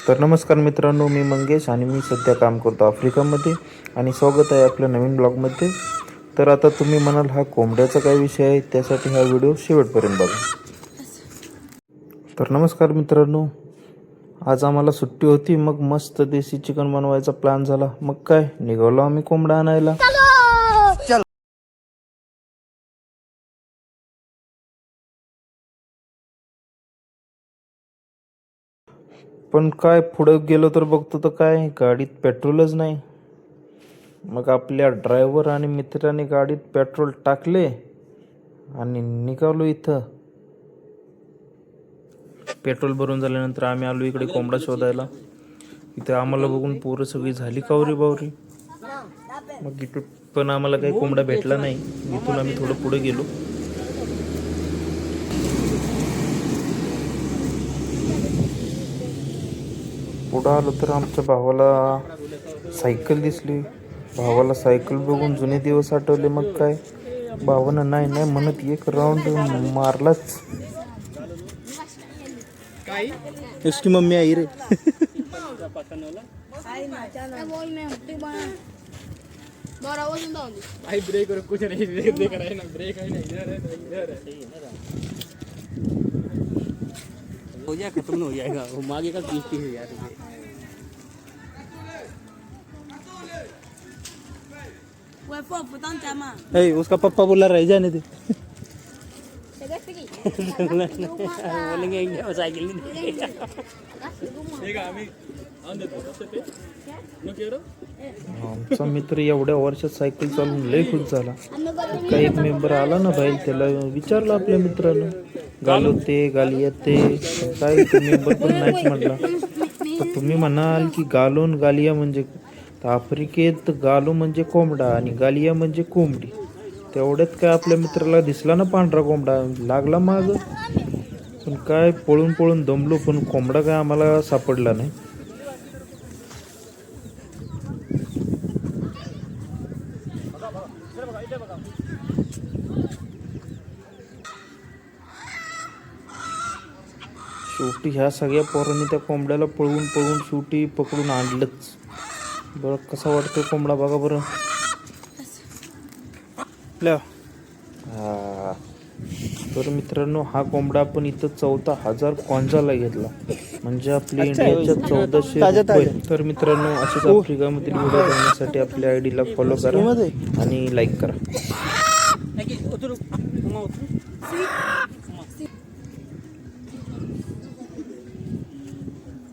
तर नमस्कार मित्रांनो, मी मंगेश आणि मी सध्या काम करतो आफ्रिकामध्ये आणि स्वागत आहे आपल्या नवीन ब्लॉगमध्ये. तर आता तुम्ही म्हणाल हा कोंबड्याचा काय विषय आहे, त्यासाठी हा व्हिडिओ शेवटपर्यंत बघा. तर नमस्कार मित्रांनो, आज आम्हाला सुट्टी होती, मग मस्त देशी चिकन बनवायचा प्लॅन झाला. मग काय निघालो आम्ही कोंबडा आणायला. पण काय पुढे गेलो तर बघतो तर काय गाडीत पेट्रोलच नाही. मग आपल्या ड्रायव्हर आणि मित्राने गाडीत पेट्रोल टाकले आणि निघालो इथं. पेट्रोल भरून झाल्यानंतर आम्ही आलो इकडे कोंबडा शोधायला. इथे आम्हाला बघून पोरं सगळी झाली कावरी बावरी. मग इथं पण आम्हाला काही कोंबडा भेटला नाही. इथून आम्ही थोडं पुढे गेलो. पुढं आलो तर आमच्या भावाला सायकल दिसली. भावाला सायकल बघून जुने दिवस आठवले. मग काय भावानं नाही नाही म्हणत एक राऊंड मारलाच. उसकी मम्मी आई रे. हो जाएगा, खत्म हो जाएगा वो मागे का पीछे है यार. उसका पप्पा बोला रह जाने दे. बोलेंगे इंडिया साइकिल नहीं देगा. आमचा मित्र एवढ्या वर्षात सायकल चालवून लय खुश झाला. काही एक मेंबर आला ना बाहेर, त्याला विचारलं आपल्या मित्रानं गालो ते गालिया ते काय, मेंबर पण नाहीच म्हटला. तर तुम्ही म्हणाल की गालोन गालिया म्हणजे, तर आफ्रिकेत गालो म्हणजे कोंबडा आणि गालिया म्हणजे कोंबडी. तेवढ्यात काय आपल्या मित्राला दिसला ना पांढरा कोंबडा, लागला माग. पण काय पळून पळून दमलो, पण कोंबडा काय आम्हाला सापडला नाही. शेवटी ह्या सगळ्या पोरांनी त्या कोंबड्याला पळवून पळवून शेवटी पकडून आणलंच. बरं कसा वाटतो कोंबडा बघा बरं. हा तर मित्रांनो, हा कोंबडा आपण इथं 14,000 क्वांजाला घेतला, म्हणजे आपल्या इंडियाच्या 1400 रुपये. तर मित्रांनो, असेच आफ्रिकामधील व्हिडिओ बघण्यासाठी आपल्या आयडीला फॉलो करा आणि लाईक करा.